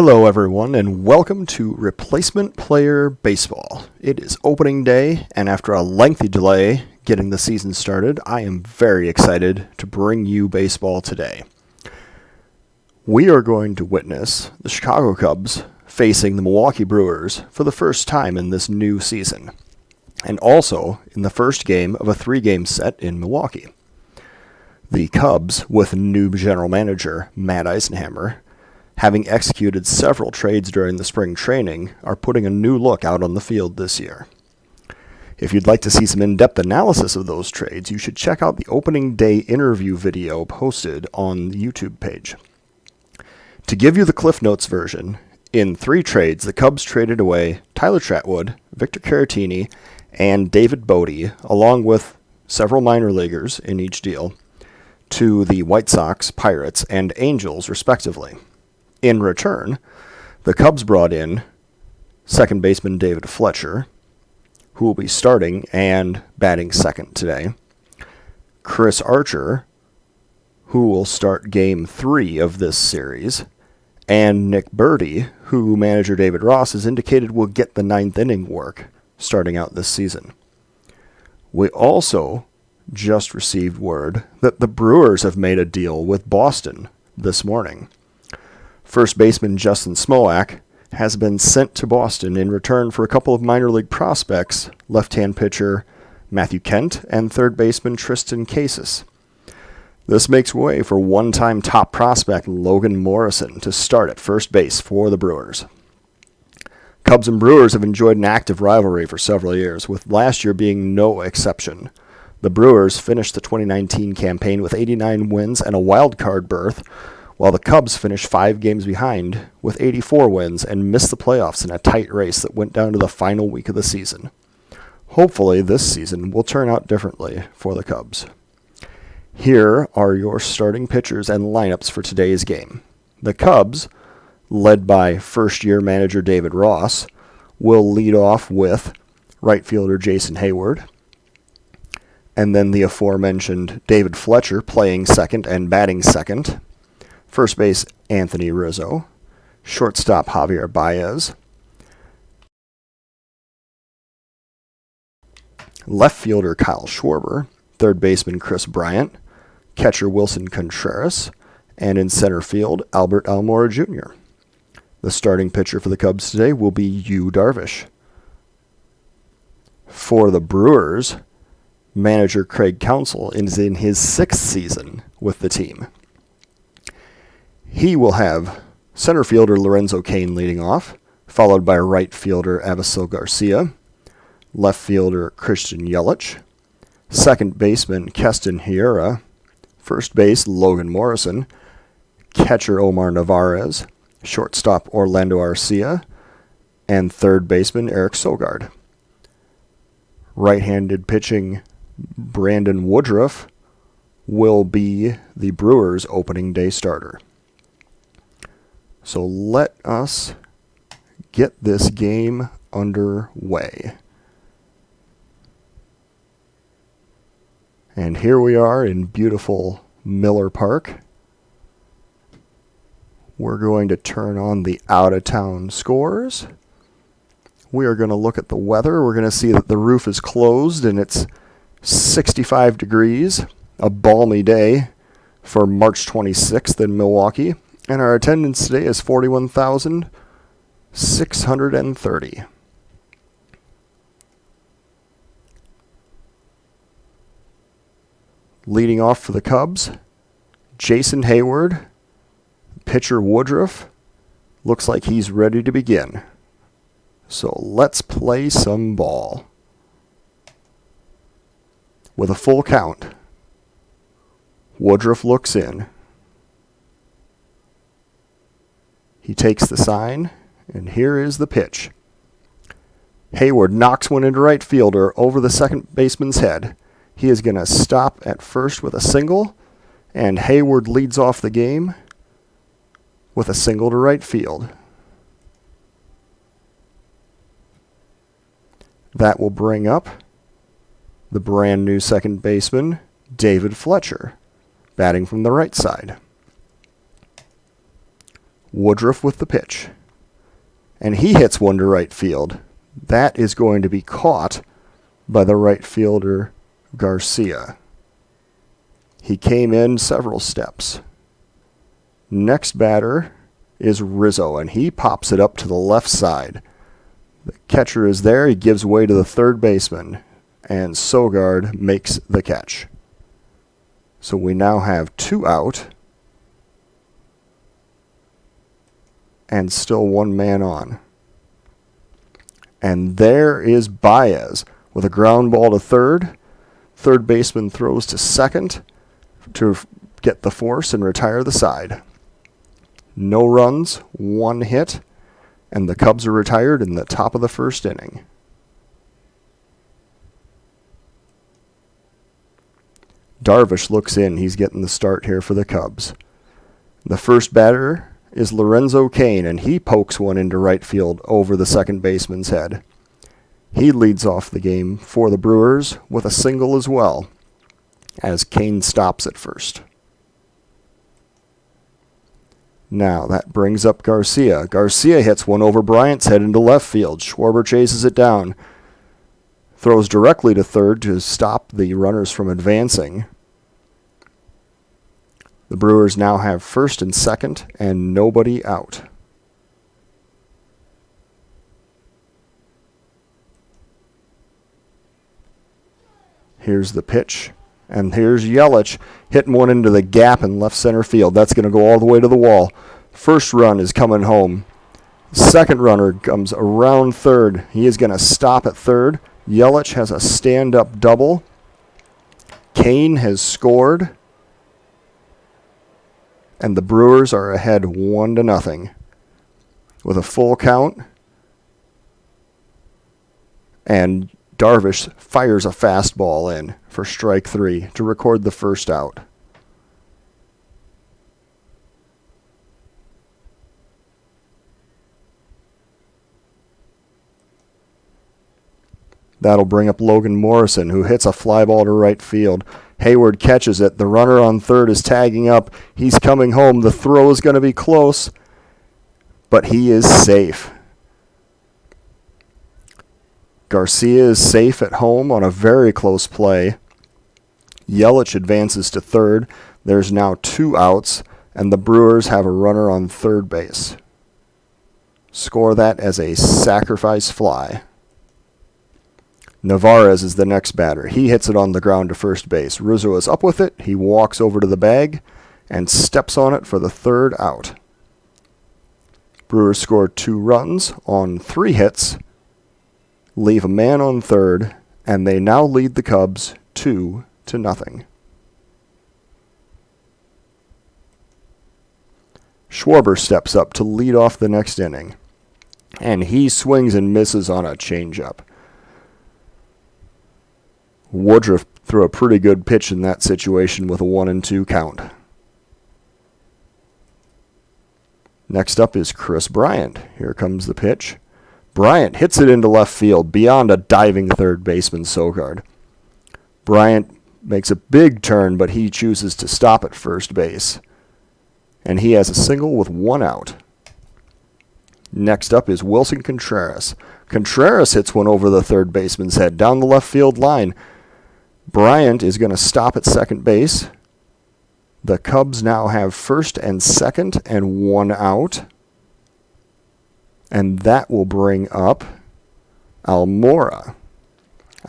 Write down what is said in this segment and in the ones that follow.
Hello everyone and welcome to Replacement Player Baseball. It is opening day, and after a lengthy delay getting the season started, I am very excited to bring you baseball today. We are going to witness the Chicago Cubs facing the Milwaukee Brewers for the first time in this new season, and also in the first game of a 3-game set in Milwaukee. The Cubs, with new general manager Matt Eisenhammer, having executed several trades during the spring training, are putting a new look out on the field this year. If you'd like to see some in-depth analysis of those trades, you should check out the opening day interview video posted on the YouTube page. To give you the Cliff Notes version, in 3 trades, the Cubs traded away Tyler Chatwood, Victor Caratini, and David Bodie, along with several minor leaguers in each deal, to the White Sox, Pirates, and Angels, respectively. In return, the Cubs brought in second baseman David Fletcher, who will be starting and batting second today, Chris Archer, who will start Game 3 of this series, and Nick Birdie, who manager David Ross has indicated will get the 9th inning work starting out this season. We also just received word that the Brewers have made a deal with Boston this morning. First baseman Justin Smoak has been sent to Boston in return for a couple of minor league prospects, left-hand pitcher Matthew Kent and third baseman Tristan Casas. This makes way for one-time top prospect Logan Morrison to start at first base for the Brewers. Cubs and Brewers have enjoyed an active rivalry for several years, with last year being no exception. The Brewers finished the 2019 campaign with 89 wins and a wild card berth, while the Cubs finished 5 games behind with 84 wins and missed the playoffs in a tight race that went down to the final week of the season. Hopefully this season will turn out differently for the Cubs. Here are your starting pitchers and lineups for today's game. The Cubs, led by first-year manager David Ross, will lead off with right fielder Jason Hayward, and then the aforementioned David Fletcher playing second and batting second, first base Anthony Rizzo, shortstop Javier Baez, left fielder Kyle Schwarber, third baseman Chris Bryant, catcher Wilson Contreras, and in center field Albert Almora Jr. The starting pitcher for the Cubs today will be Yu Darvish. For the Brewers, manager Craig Counsell is in his 6th season with the team. He will have center fielder Lorenzo Cain leading off, followed by right fielder Avisail Garcia, left fielder Christian Yelich, second baseman Keston Hiura, first base Logan Morrison, catcher Omar Narvaez, shortstop Orlando Arcia, and third baseman Eric Sogard. Right-handed pitching Brandon Woodruff will be the Brewers' opening day starter. So let us get this game underway. And here we are in beautiful Miller Park. We're going to turn on the out-of-town scores. We are going to look at the weather. We're going to see that the roof is closed and it's 65 degrees, a balmy day for March 26th in Milwaukee. And our attendance today is 41,630. Leading off for the Cubs, Jason Hayward. Pitcher Woodruff looks like he's ready to begin. So let's play some ball. With a full count, Woodruff looks in. He takes the sign, and here is the pitch. Hayward knocks one into right fielder over the second baseman's head. He is going to stop at first with a single, and Hayward leads off the game with a single to right field. That will bring up the brand new second baseman, David Fletcher, batting from the right side. Woodruff with the pitch. And he hits one to right field. That is going to be caught by the right fielder, Garcia. He came in several steps. Next batter is Rizzo, and he pops it up to the left side. The catcher is there. He gives way to the third baseman, and Sogard makes the catch. So we now have 2 out, and still 1 man on. And there is Baez with a ground ball to third. Third baseman throws to second to get the force and retire the side. No runs, 1 hit, and the Cubs are retired in the top of the first inning. Darvish looks in. He's getting the start here for the Cubs. The first batter is Lorenzo Cain, and he pokes one into right field over the second baseman's head. He leads off the game for the Brewers with a single as well, as Cain stops at first. Now that brings up Garcia. Garcia hits one over Bryant's head into left field. Schwarber chases it down. Throws directly to third to stop the runners from advancing. The Brewers now have first and second and nobody out. Here's the pitch. And here's Yelich hitting one into the gap in left center field. That's going to go all the way to the wall. First run is coming home. Second runner comes around third. He is going to stop at third. Yelich has a stand-up double. Cain has scored. And the Brewers are ahead 1-0 with a full count. And Darvish fires a fastball in for strike 3 to record the first out. That'll bring up Logan Morrison, who hits a fly ball to right field. Hayward catches it. The runner on third is tagging up. He's coming home. The throw is going to be close, but he is safe. Garcia is safe at home on a very close play. Yelich advances to third. There's now 2 outs, and the Brewers have a runner on third base. Score that as a sacrifice fly. Navarez is the next batter. He hits it on the ground to first base. Rizzo is up with it. He walks over to the bag and steps on it for the third out. Brewers scored 2 runs on 3 hits, leave a man on third, and they now lead the Cubs 2-0. Schwarber steps up to lead off the next inning, and he swings and misses on a changeup. Woodruff threw a pretty good pitch in that situation with a 1-2 count. Next up is Chris Bryant. Here comes the pitch. Bryant hits it into left field beyond a diving third baseman Sogard. Bryant makes a big turn, but he chooses to stop at first base. And he has a single with 1 out. Next up is Wilson Contreras. Contreras hits one over the third baseman's head down the left field line. Bryant is going to stop at second base. The Cubs now have first and second and 1 out. And that will bring up Almora.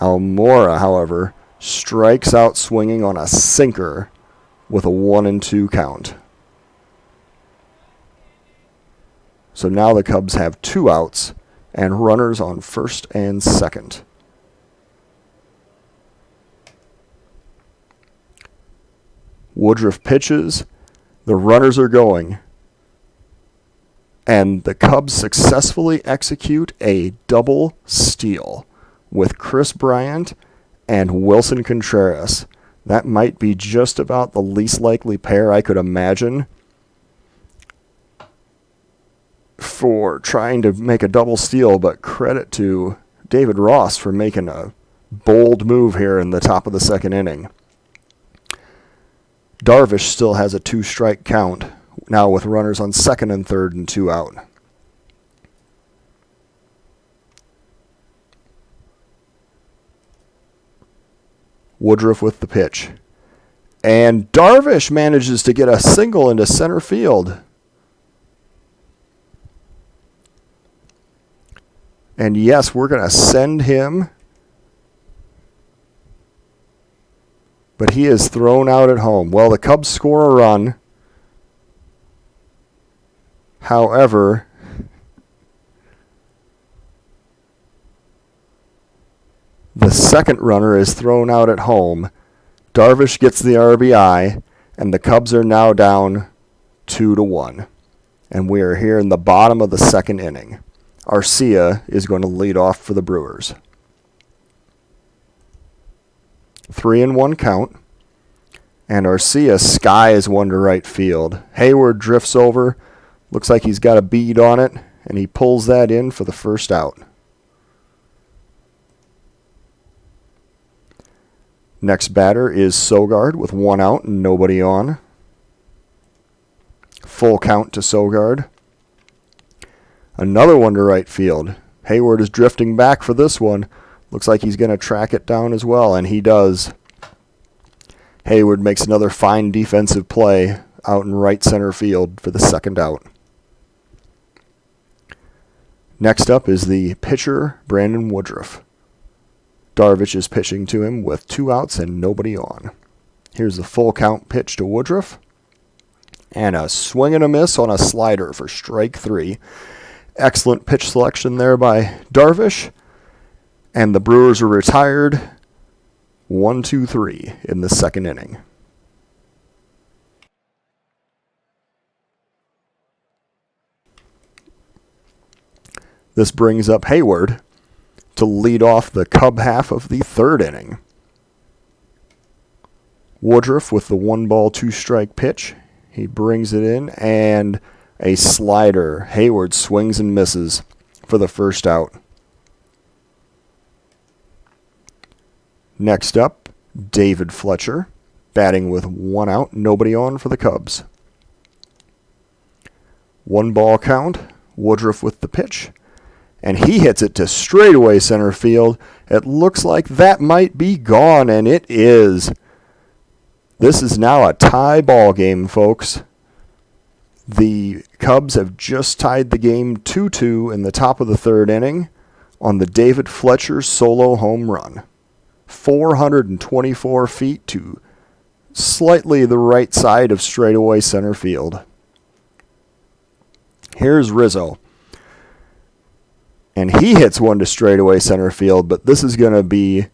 Almora, however, strikes out swinging on a sinker with a 1-2 count. So now the Cubs have 2 outs and runners on first and second. Woodruff pitches. The runners are going. And the Cubs successfully execute a double steal with Chris Bryant and Wilson Contreras. That might be just about the least likely pair I could imagine for trying to make a double steal, but credit to David Ross for making a bold move here in the top of the second inning. Darvish still has a 2-strike count Now with runners on second and third and 2 out. Woodruff with the pitch. And Darvish manages to get a single into center field. And yes, we're going to send him. But he is thrown out at home. Well, the Cubs score a run. However, the second runner is thrown out at home. Darvish gets the RBI, and the Cubs are now down 2-1. And we are here in the bottom of the second inning. Arcia is going to lead off for the Brewers. 3-1 count. And Arcia skies one to right field. Hayward drifts over. Looks like he's got a bead on it, and he pulls that in for the first out. Next batter is Sogard with 1 out and nobody on. Full count to Sogard. Another one to right field. Hayward is drifting back for this one. Looks like he's going to track it down as well, and he does. Hayward makes another fine defensive play out in right center field for the second out. Next up is the pitcher, Brandon Woodruff. Darvish is pitching to him with 2 outs and nobody on. Here's the full count pitch to Woodruff. And a swing and a miss on a slider for strike 3. Excellent pitch selection there by Darvish. And the Brewers are retired 1-2-3 in the second inning. This brings up Hayward to lead off the Cub half of the third inning. Woodruff with the 1-ball, 2-strike pitch. He brings it in, and a slider. Hayward swings and misses for the first out. Next up, David Fletcher, batting with 1 out, nobody on for the Cubs. 1-ball count, Woodruff with the pitch. And he hits it to straightaway center field. It looks like that might be gone, and it is. This is now a tie ball game, folks. The Cubs have just tied the game 2-2 in the top of the third inning on the David Fletcher solo home run. 424 feet to slightly the right side of straightaway center field. Here's Rizzo. And he hits one to straightaway center field, but this is going to be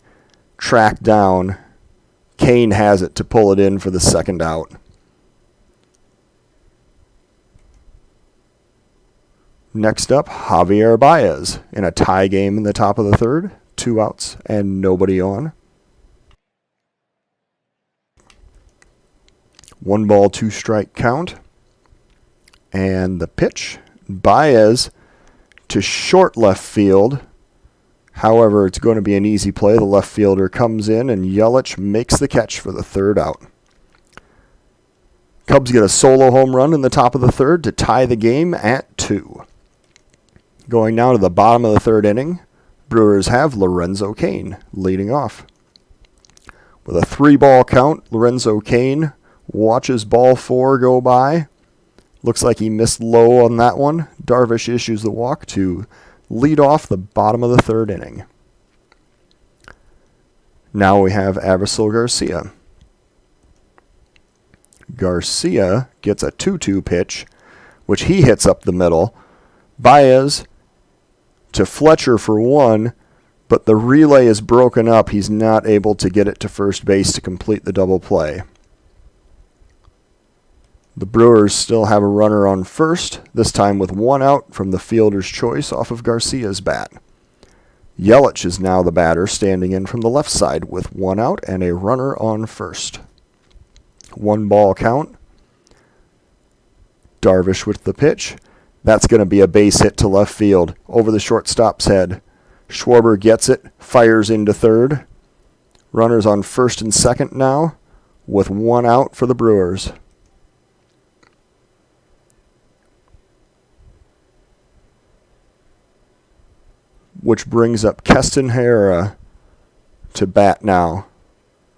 tracked down. Kane has it to pull it in for the second out. Next up, Javier Baez in a tie game in the top of the third. 2 outs and nobody on. 1-ball, 2-strike count. And the pitch, Baez to short left field. However, it's going to be an easy play. The left fielder comes in, and Yelich makes the catch for the third out. Cubs get a solo home run in the top of the third to tie the game at 2. Going now to the bottom of the third inning, Brewers have Lorenzo Cain leading off. With a 3-ball count, Lorenzo Cain watches ball 4 go by. Looks like he missed low on that one. Darvish issues the walk to lead off the bottom of the third inning. Now we have Avisail Garcia. Garcia gets a 2-2 pitch, which he hits up the middle. Baez to Fletcher for 1, but the relay is broken up. He's not able to get it to first base to complete the double play. The Brewers still have a runner on first, this time with 1 out from the fielder's choice off of Garcia's bat. Yelich is now the batter, standing in from the left side with 1 out and a runner on first. 1-ball count. Darvish with the pitch. That's going to be a base hit to left field over the shortstop's head. Schwarber gets it, fires into third. Runners on first and second now with 1 out for the Brewers. which brings up Keston Hiura to bat now.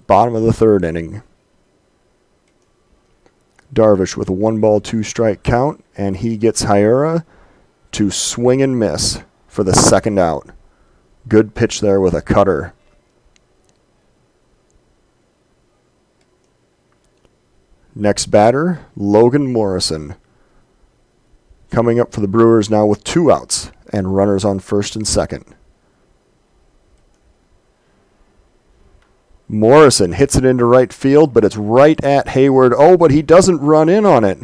Bottom of the third inning. Darvish with a 1-ball, 2-strike count, and he gets Hiura to swing and miss for the second out. Good pitch there with a cutter. Next batter, Logan Morrison. Coming up for the Brewers now with 2 outs and runners on first and second. Morrison hits it into right field, but it's right at Hayward. Oh, but he doesn't run in on it.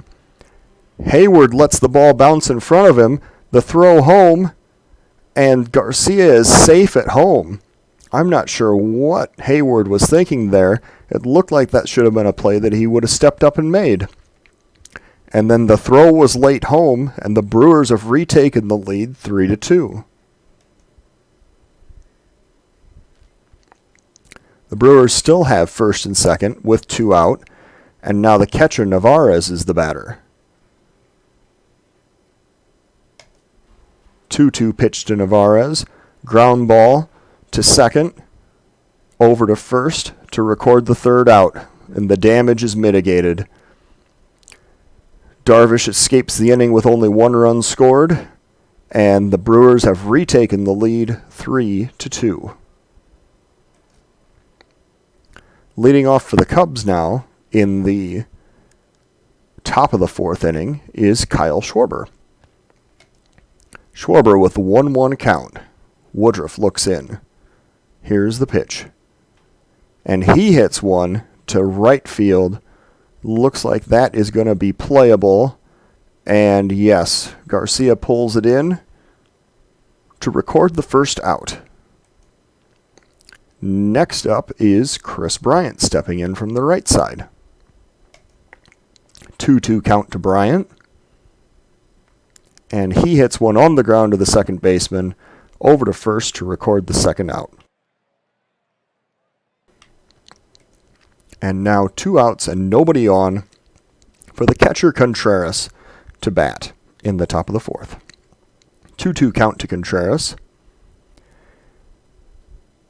Hayward lets the ball bounce in front of him. The throw home, and Garcia is safe at home. I'm not sure what Hayward was thinking there. It looked like that should have been a play that he would have stepped up and made. And then the throw was late home, and the Brewers have retaken the lead 3-2. The Brewers still have first and second with 2 out, and now the catcher Navarez is the batter. 2-2 pitch to Navarez, ground ball to second, over to first to record the third out, and the damage is mitigated. Darvish escapes the inning with only 1 run scored, and the Brewers have retaken the lead 3-2. Leading off for the Cubs now in the top of the 4th inning is Kyle Schwarber. Schwarber with the 1-1 count. Woodruff looks in. Here's the pitch. And he hits one to right field. Looks like that is going to be playable. And yes, Garcia pulls it in to record the first out. Next up is Chris Bryant stepping in from the right side. 2-2 count to Bryant. And he hits one on the ground to the second baseman, over to first to record the second out. And now 2 outs and nobody on for the catcher Contreras to bat in the top of the 4th. 2-2 count to Contreras.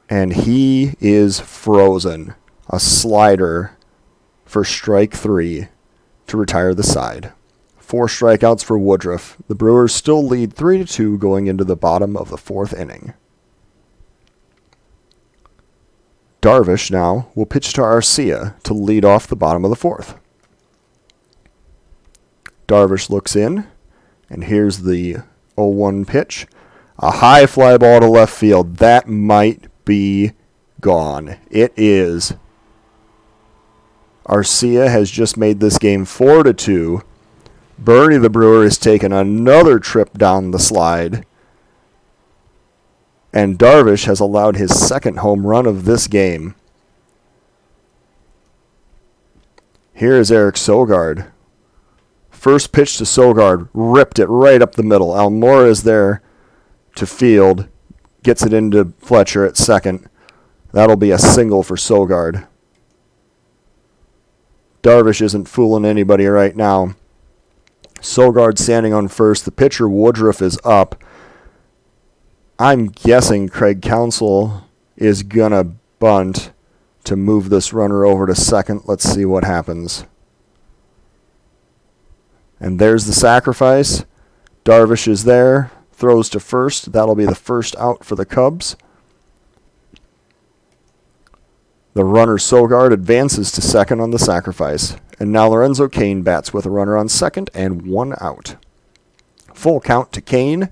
And he is frozen. A slider for strike 3 to retire the side. 4 strikeouts for Woodruff. The Brewers still lead 3-2 going into the bottom of the 4th inning. Darvish now will pitch to Arcia to lead off the bottom of the 4th. Darvish looks in, and here's the 0-1 pitch. A high fly ball to left field. That might be gone. It is. Arcia has just made this game 4-2. Bernie the Brewer has taken another trip down the slide. And Darvish has allowed his second home run of this game. Here is Eric Sogard. First pitch to Sogard, ripped it right up the middle. Almora is there to field. Gets it into Fletcher at second. That'll be a single for Sogard. Darvish isn't fooling anybody right now. Sogard standing on first. The pitcher Woodruff is up. I'm guessing Craig Counsell is going to bunt to move this runner over to second. Let's see what happens. And there's the sacrifice. Darvish is there. Throws to first. That'll be the first out for the Cubs. The runner Sogard advances to second on the sacrifice. And now Lorenzo Cain bats with a runner on second and 1 out. Full count to Cain.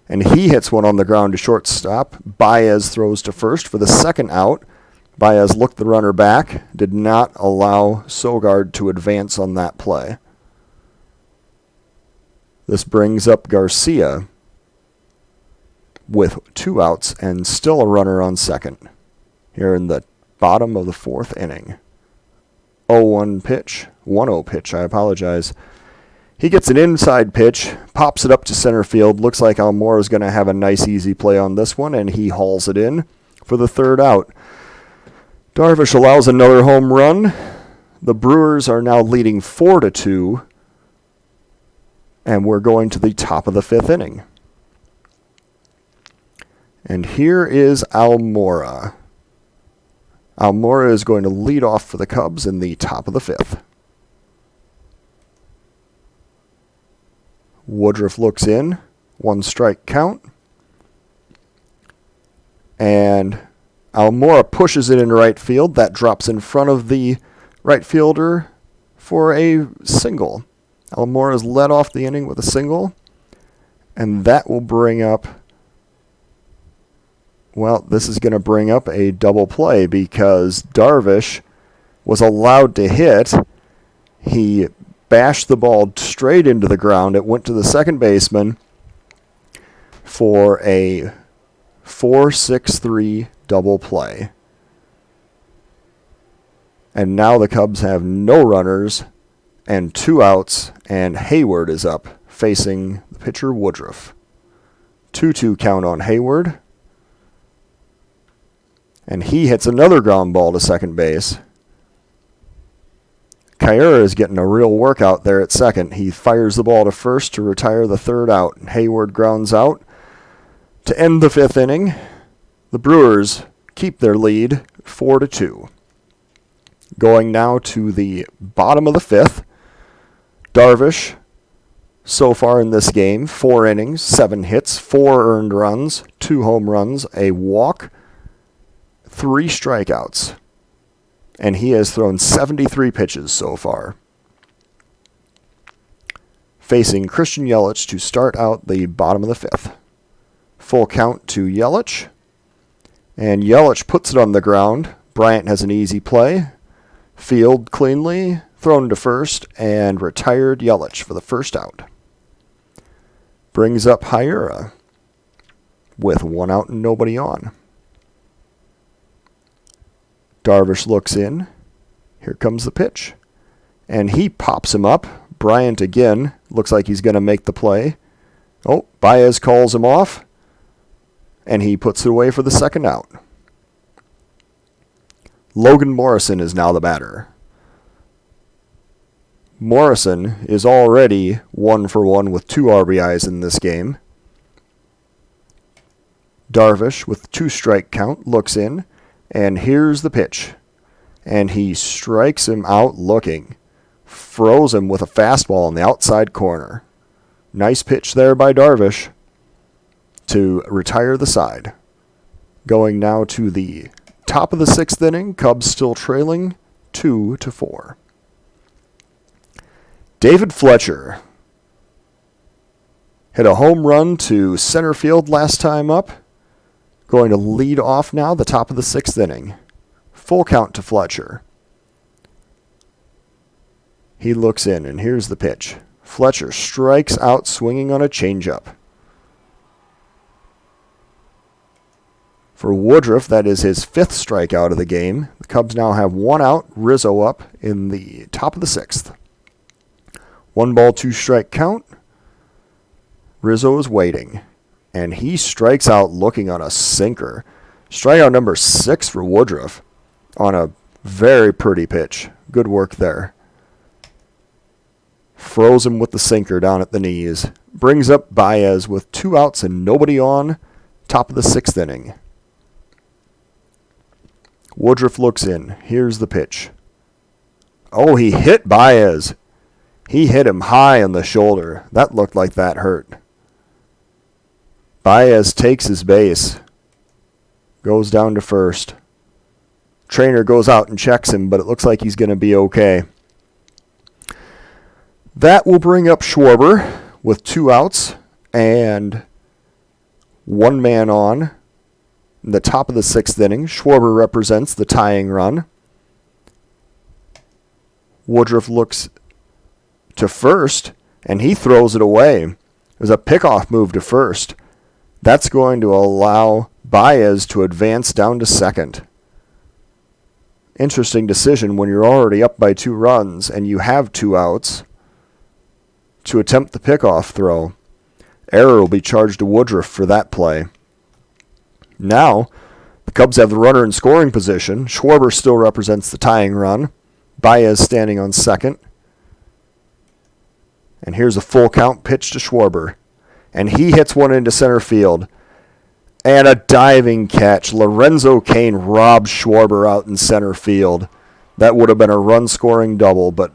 And he hits one on the ground to shortstop. Baez throws to first for the second out. Baez looked the runner back. Did not allow Sogard to advance on that play. This brings up Garcia with 2 outs and still a runner on second. Here in the bottom of the 4th inning. 0-1 pitch. 1-0 pitch, I apologize. He gets an inside pitch, pops it up to center field. Looks like Almora is going to have a nice easy play on this one, and he hauls it in for the third out. Darvish allows another home run. The Brewers are now leading 4-2, and we're going to the top of the 5th inning. And here is Almora. Almora is going to lead off for the Cubs in the top of the 5th. Woodruff looks in. 1 strike count. And Almora pushes it in right field. That drops in front of the right fielder for a single. Almora's led off the inning with a single. And that will bring up... Well, this is going to bring up a double play because Darvish was allowed to hit. He bashed the ball straight into the ground. It went to the second baseman for a 4-6-3 double play. And now the Cubs have no runners and 2 outs, and Hayward is up facing the pitcher Woodruff. 2-2 count on Hayward. And he hits another ground ball to second base. Kyrou is getting a real workout there at second. He fires the ball to first to retire the 3rd out. Hayward grounds out. To end the 5th inning, the Brewers keep their lead 4-2. Going now to the bottom of the 5th. Darvish, so far in this game, 4 innings, 7 hits, 4 earned runs, 2 home runs, a walk, 3 strikeouts. And he has thrown 73 pitches so far. Facing Christian Yelich to start out the bottom of the 5th. Full count to Yelich. And Yelich puts it on the ground. Bryant has an easy play. Field cleanly, thrown to first, and retired Yelich for the 1st out. Brings up Hyura with 1 out and nobody on. Darvish looks in. Here comes the pitch. And he pops him up. Bryant again looks like he's going to make the play. Oh, Baez calls him off. And he puts it away for the 2nd out. Logan Morrison is now the batter. Morrison is already 1 for 1 with 2 RBIs in this game. Darvish, with 2 strike count, looks in. And here's the pitch. And he strikes him out looking. Froze him with a fastball in the outside corner. Nice pitch there by Darvish to retire the side. Going now to the top of the 6th inning. Cubs still trailing 2-4. David Fletcher hit a home run to center field last time up. Going to lead off now the top of the 6th inning. Full count to Fletcher. He looks in, and here's the pitch. Fletcher strikes out swinging on a changeup. For Woodruff, that is his 5th strikeout of the game. The Cubs now have 1 out, Rizzo up in the top of the 6th. 1 ball, 2 strike count. Rizzo is waiting. And he strikes out looking on a sinker. Strikeout number 6 for Woodruff on a very pretty pitch. Good work there. Froze him with the sinker down at the knees. Brings up Baez with 2 outs and nobody on. Top of the 6th inning. Woodruff looks in. Here's the pitch. Oh, he hit Baez. He hit him high on the shoulder. That looked like that hurt. Baez takes his base. Goes down to first. Trainer goes out and checks him, but it looks like he's going to be okay. That will bring up Schwarber with 2 outs and 1 man on in the top of the 6th inning. Schwarber represents the tying run. Woodruff looks to first, and he throws it away. It was a pickoff move to first. That's going to allow Baez to advance down to second. Interesting decision when you're already up by 2 runs and you have 2 outs to attempt the pickoff throw. Error will be charged to Woodruff for that play. Now, the Cubs have the runner in scoring position. Schwarber still represents the tying run. Baez standing on second. And here's a full count pitch to Schwarber. And he hits one into center field. And a diving catch. Lorenzo Cain robbed Schwarber out in center field. That would have been a run-scoring double, but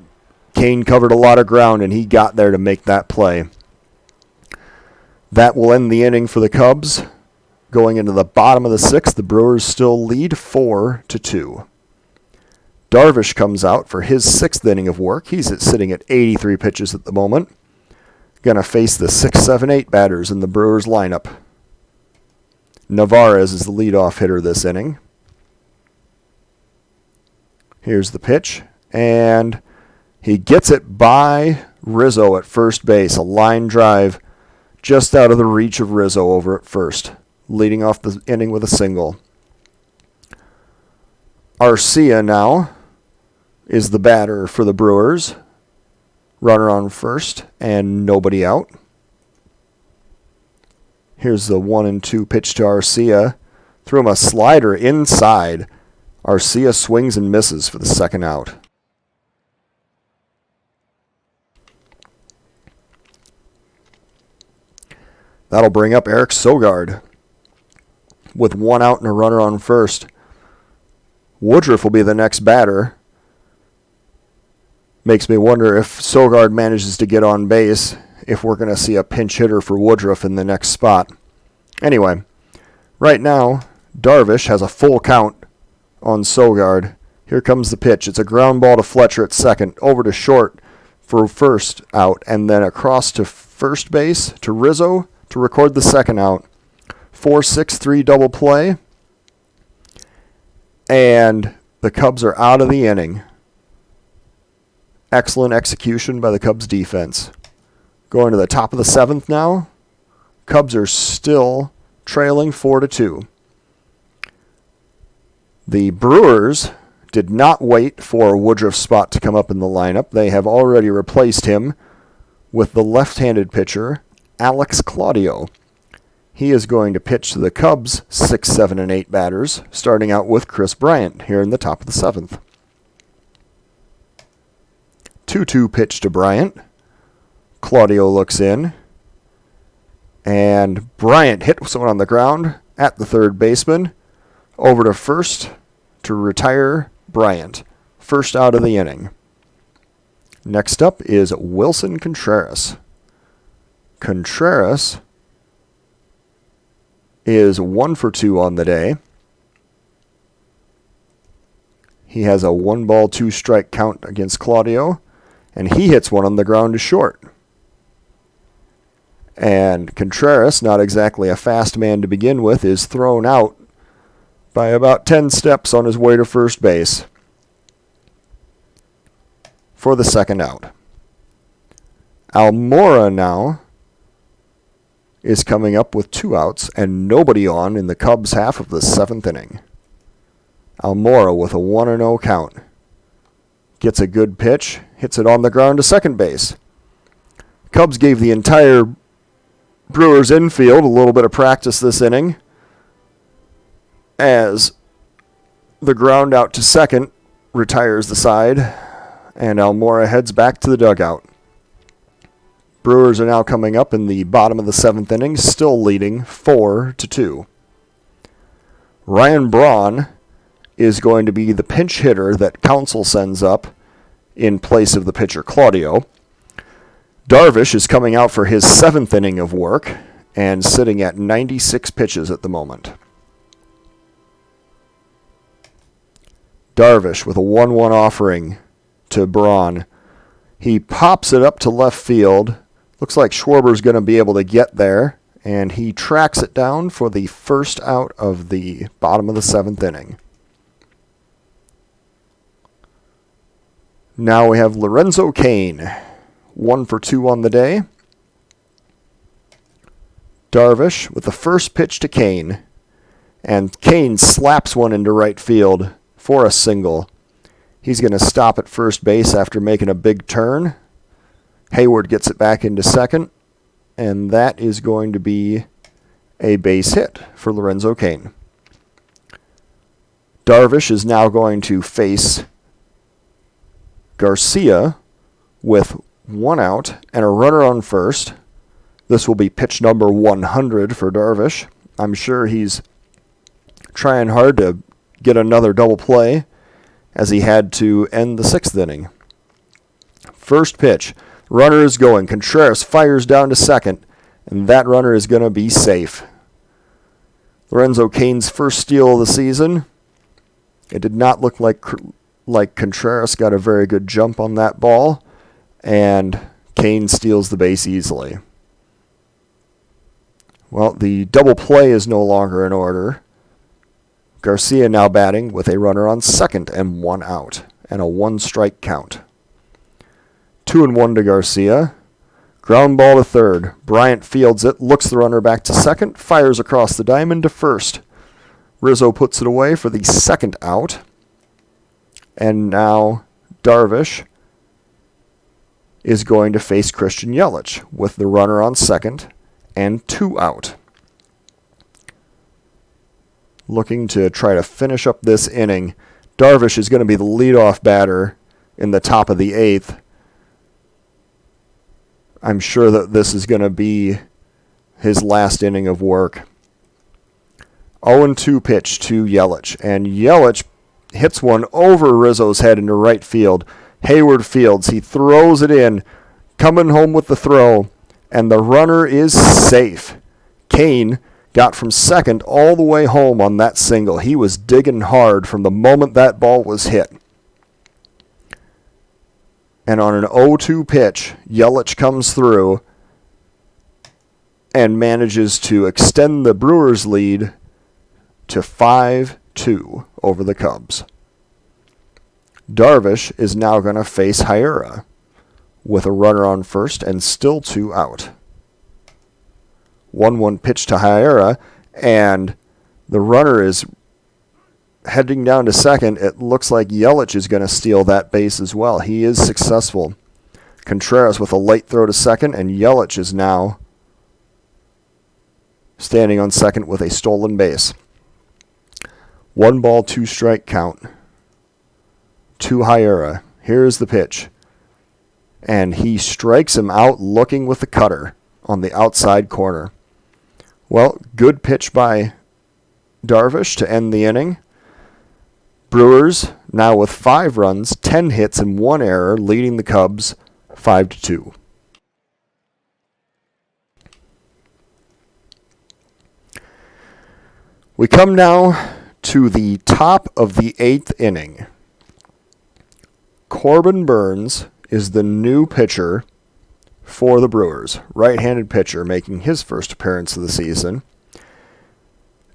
Cain covered a lot of ground, and he got there to make that play. That will end the inning for the Cubs. Going into the bottom of the sixth, the Brewers still lead 4-2. Darvish comes out for his sixth inning of work. He's sitting at 83 pitches at the moment. Going to face the 6, 7, 8 batters in the Brewers lineup. Navarez is the leadoff hitter this inning. Here's the pitch, and he gets it by Rizzo at first base. A line drive just out of the reach of Rizzo over at first, leading off the inning with a single. Arcia now is the batter for the Brewers. Runner on first and nobody out. Here's the 1-2 pitch to Arcia. Threw him a slider inside. Arcia swings and misses for the second out. That'll bring up Eric Sogard with 1 out and a runner on first. Woodruff will be the next batter. Makes me wonder if Sogard manages to get on base, if we're going to see a pinch hitter for Woodruff in the next spot. Anyway, right now, Darvish has a full count on Sogard. Here comes the pitch. It's a ground ball to Fletcher at second, over to short for first out, and then across to first base to Rizzo to record the second out. 4-6-3 double play, and the Cubs are out of the inning. Excellent execution by the Cubs defense. Going to the top of the seventh now. Cubs are still trailing 4-2. The Brewers did not wait for Woodruff's spot to come up in the lineup. They have already replaced him with the left-handed pitcher, Alex Claudio. He is going to pitch to the Cubs' 6, 7, and 8 batters, starting out with Chris Bryant here in the top of the seventh. 2-2 pitch to Bryant. Claudio looks in. And Bryant hit someone on the ground at the third baseman. Over to first to retire Bryant. First out of the inning. Next up is Wilson Contreras. Contreras is 1 for 2 on the day. He has a 1-ball, 2-strike count against Claudio. And he hits one on the ground to short. And Contreras, not exactly a fast man to begin with, is thrown out by about 10 steps on his way to first base for the second out. Almora now is coming up with 2 outs and nobody on in the Cubs' half of the 7th inning. Almora with a 1-0 count. Gets a good pitch, hits it on the ground to second base. Cubs gave the entire Brewers infield a little bit of practice this inning as the ground out to second retires the side and Almora heads back to the dugout. Brewers are now coming up in the bottom of the 7th inning, still leading 4-2. Ryan Braun is going to be the pinch hitter that Counsell sends up in place of the pitcher Claudio. Darvish is coming out for his 7th inning of work and sitting at 96 pitches at the moment. Darvish with a 1-1 offering to Braun. He pops it up to left field. Looks like Schwarber's going to be able to get there, and he tracks it down for the first out of the bottom of the 7th inning. Now we have Lorenzo Cain, 1 for 2 on the day. Darvish with the first pitch to Cain, and Cain slaps one into right field for a single. He's going to stop at first base after making a big turn. Hayward gets it back into second, and that is going to be a base hit for Lorenzo Cain. Darvish is now going to face Garcia with 1 out and a runner on first. This will be pitch number 100 for Darvish, I'm sure he's trying hard to get another double play as he had to end the 6th inning. First pitch. Runner is going. Contreras fires down to second, and that runner is going to be safe. Lorenzo Cain's first steal of the season. It did not look like Contreras got a very good jump on that ball, and Cain steals the base easily. Well, the double play is no longer in order. Garcia now batting with a runner on second and 1 out, and a 1-strike count. 2-1 to Garcia. Ground ball to third. Bryant fields it, looks the runner back to second, fires across the diamond to first. Rizzo puts it away for the 2nd out. And now Darvish is going to face Christian Yelich with the runner on second and 2 out. Looking to try to finish up this inning. Darvish is going to be the leadoff batter in the top of the 8th. I'm sure that this is going to be his last inning of work. 0-2 pitch to Yelich, and Yelich hits one over Rizzo's head into right field. Hayward fields. He throws it in, coming home with the throw, and the runner is safe. Cain got from second all the way home on that single. He was digging hard from the moment that ball was hit. And on an 0-2 pitch, Yelich comes through and manages to extend the Brewers' lead to 5-2 over the Cubs. Darvish is now going to face Hiura with a runner on first and still 2 out. 1-1 pitch to Hiura, and the runner is heading down to second. It looks like Yelich is going to steal that base as well. He is successful. Contreras with a late throw to second, and Yelich is now standing on second with a stolen base. 1 ball, 2 strike count to Hiura. Here's the pitch. And he strikes him out looking with the cutter on the outside corner. Well, good pitch by Darvish to end the inning. Brewers now with 5 runs, 10 hits, and 1 error, leading the Cubs 5-2. We come now to the top of the 8th inning. Corbin Burnes is the new pitcher for the Brewers. Right-handed pitcher making his first appearance of the season.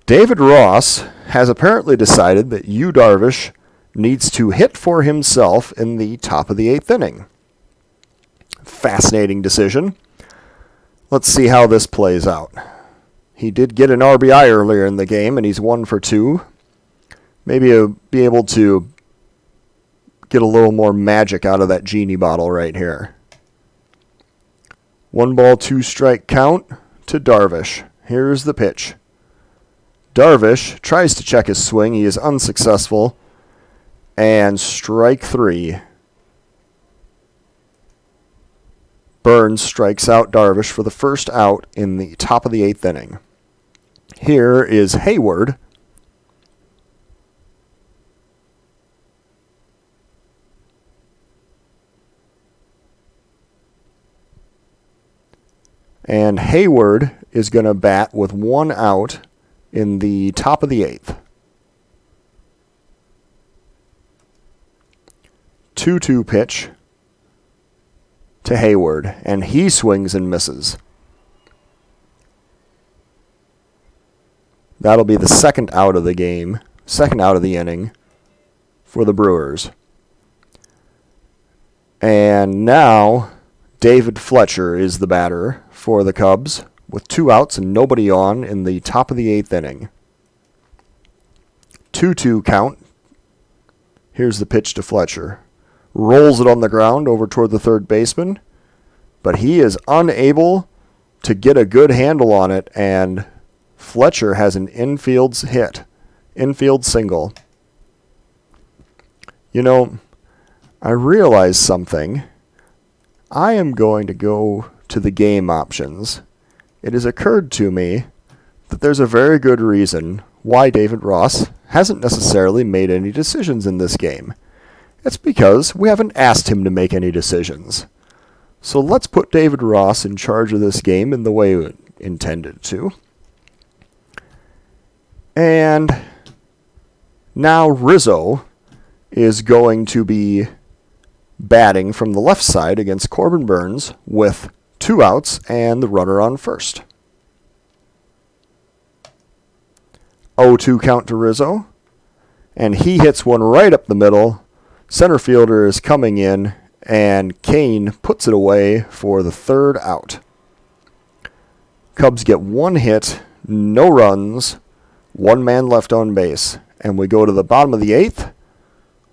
David Ross has apparently decided that Yu Darvish needs to hit for himself in the top of the 8th inning. Fascinating decision. Let's see how this plays out. He did get an RBI earlier in the game, and he's 1 for 2. Maybe he'll be able to get a little more magic out of that genie bottle right here. 1 ball, 2 strike count to Darvish. Here's the pitch. Darvish tries to check his swing. He is unsuccessful. And strike 3. Burnes strikes out Darvish for the first out in the top of the 8th inning. Here is Hayward. And Hayward is going to bat with 1 out in the top of the 8th. 2-2 pitch to Hayward, and he swings and misses. That'll be the 2nd out of the game, 2nd out of the inning for the Brewers. And now David Fletcher is the batter for the Cubs with 2 outs and nobody on in the top of the 8th inning. 2-2 count. Here's the pitch to Fletcher. Rolls it on the ground over toward the third baseman, but he is unable to get a good handle on it, and Fletcher has an infield single. You know, I realized something. I am going to go to the game options. It has occurred to me that there's a very good reason why David Ross hasn't necessarily made any decisions in this game. It's because we haven't asked him to make any decisions. So let's put David Ross in charge of this game in the way we intended to. And now Rizzo is going to be batting from the left side against Corbin Burns with 2 outs and the runner on first. 0-2 count to Rizzo, and he hits one right up the middle. Center fielder is coming in, and Kane puts it away for the 3rd out. Cubs get 1 hit, no runs, 1 man left on base, and we go to the bottom of the 8th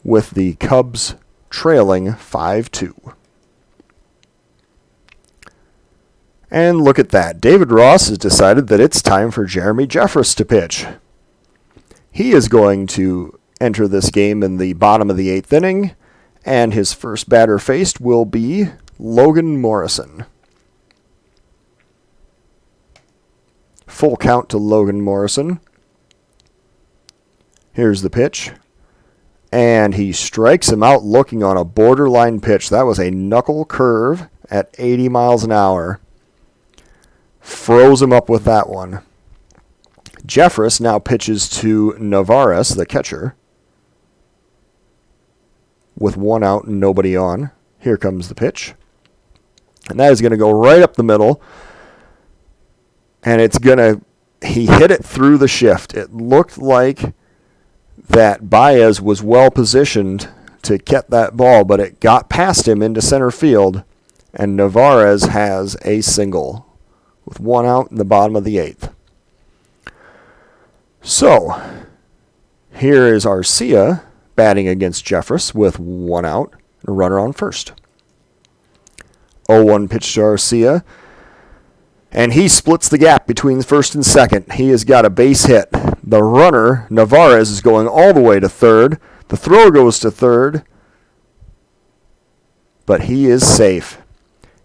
with the Cubs trailing 5-2. And look at that. David Ross has decided that it's time for Jeremy Jeffress to pitch. He is going to enter this game in the bottom of the 8th inning, and his first batter faced will be Logan Morrison. Full count to Logan Morrison. Here's the pitch. And he strikes him out looking on a borderline pitch. That was a knuckle curve at 80 miles an hour. Froze him up with that one. Jeffress now pitches to Navarez, the catcher, with 1 out and nobody on. Here comes the pitch. And that is going to go right up the middle. And he hit it through the shift. It looked like that Baez was well positioned to get that ball, but it got past him into center field, and Navarez has a single with 1 out in the bottom of the 8th. So, here is Arcia batting against Jeffress with 1 out, a runner on first. 0-1 pitch to Arcia, and he splits the gap between first and second. He has got a base hit. The runner, Navarez, is going all the way to third. The throw goes to third, but he is safe.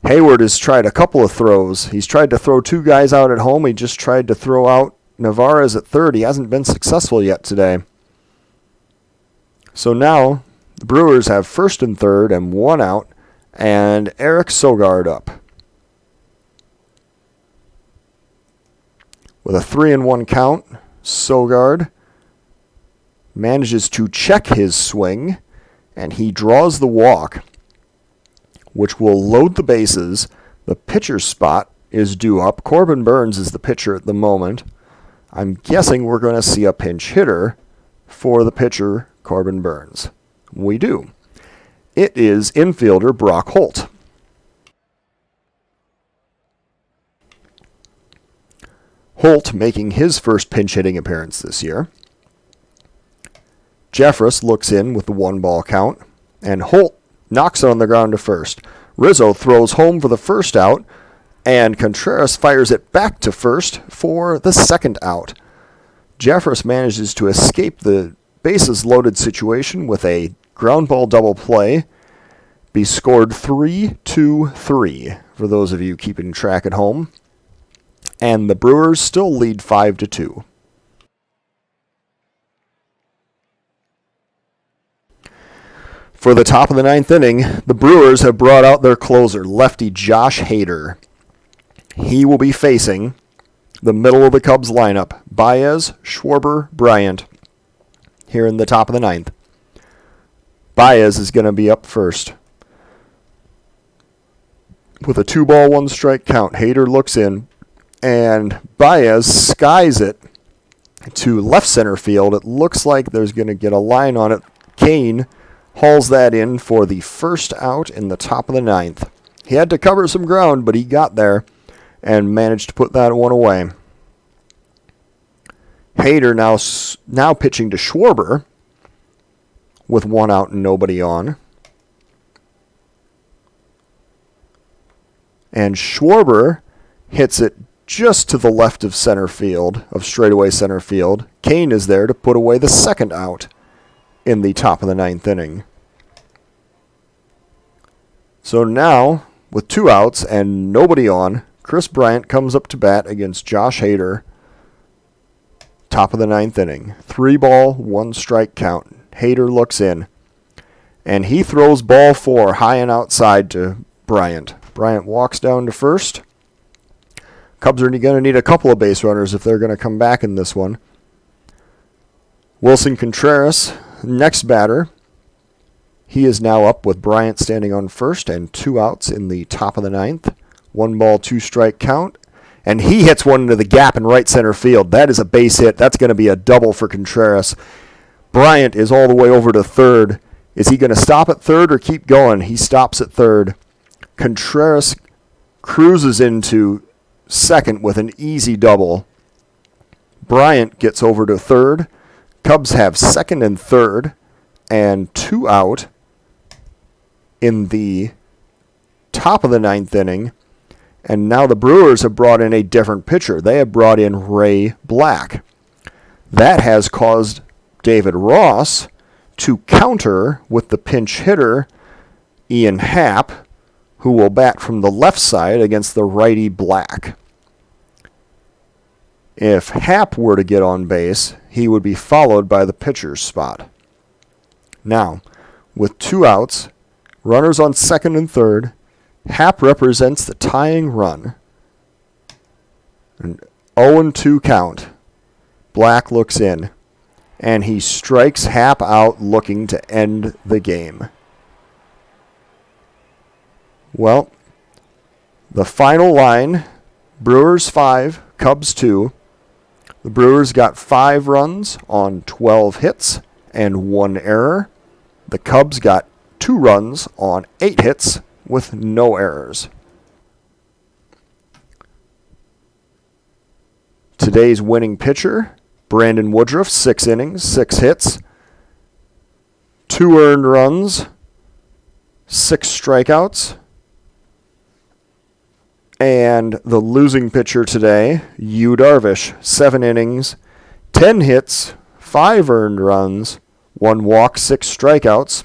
Hayward has tried a couple of throws. He's tried to throw 2 guys out at home. He just tried to throw out Navarez at third. He hasn't been successful yet today. So now the Brewers have first and third and 1 out, and Eric Sogard up. With a 3-1 count, Sogard manages to check his swing, and he draws the walk, which will load the bases. The pitcher's spot is due up. Corbin Burns is the pitcher at the moment. I'm guessing we're going to see a pinch hitter for the pitcher, Corbin Burns. We do. It is infielder Brock Holt. Holt making his first pinch hitting appearance this year. Jeffress looks in with the 1-ball count, and Holt knocks it on the ground to first. Rizzo throws home for the 1st out, and Contreras fires it back to first for the 2nd out. Jeffress manages to escape the bases loaded situation with a ground ball double play. Be scored 3-2-3 for those of you keeping track at home. And the Brewers still lead 5-2. For the top of the 9th inning, the Brewers have brought out their closer, lefty Josh Hader. He will be facing the middle of the Cubs lineup, Baez, Schwarber, Bryant, here in the top of the 9th. Baez is going to be up first. With a 2-ball, 1-strike count, Hader looks in, and Baez skies it to left center field. It looks like there's going to get a line on it. Kane hauls that in for the 1st out in the top of the 9th. He had to cover some ground, but he got there and managed to put that one away. Hader now pitching to Schwarber with 1 out and nobody on. And Schwarber hits it just to the left of center field, of straightaway center field. Kane is there to put away the 2nd out in the top of the 9th inning. So now, with 2 outs and nobody on, Chris Bryant comes up to bat against Josh Hader Top of the ninth inning. 3-ball, 1-strike count. Hader looks in. And he throws ball 4 high and outside to Bryant. Bryant walks down to first. Cubs are going to need a couple of base runners if they're going to come back in this one. Wilson Contreras, next batter. He is now up with Bryant standing on first and 2 outs in the top of the ninth. 1-ball, 2-strike count. And he hits one into the gap in right center field. That is a base hit. That's going to be a double for Contreras. Bryant is all the way over to third. Is he going to stop at third or keep going? He stops at third. Contreras cruises into second with an easy double. Bryant gets over to third. Cubs have second and third and 2 out in the top of the ninth inning. And now the Brewers have brought in a different pitcher. They have brought in Ray Black. That has caused David Ross to counter with the pinch hitter, Ian Happ, who will bat from the left side against the righty Black. If Happ were to get on base, he would be followed by the pitcher's spot. Now, with 2 outs, runners on second and third, Happ represents the tying run. An 0-2 count. Black looks in, and he strikes Happ out looking to end the game. Well, the final line, Brewers 5, Cubs 2. The Brewers got 5 runs on 12 hits and 1 error. The Cubs got 2 runs on 8 hits with no errors. Today's winning pitcher, Brandon Woodruff, 6 innings, 6 hits, 2 earned runs, 6 strikeouts. And the losing pitcher today, Yu Darvish, 7 innings, 10 hits, 5 earned runs, 1 walk, 6 strikeouts.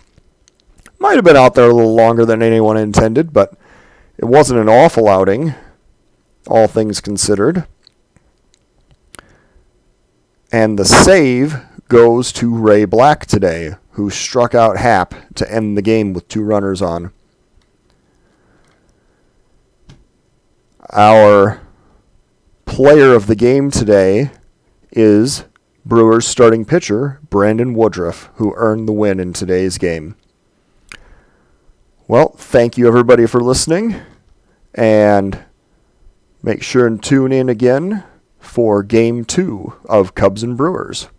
Might have been out there a little longer than anyone intended, but it wasn't an awful outing, all things considered. And the save goes to Ray Black today, who struck out Happ to end the game with 2 runners on. Our player of the game today is Brewers starting pitcher Brandon Woodruff, who earned the win in today's game. Well, thank you everybody for listening, and make sure and tune in again for Game 2 of Cubs and Brewers.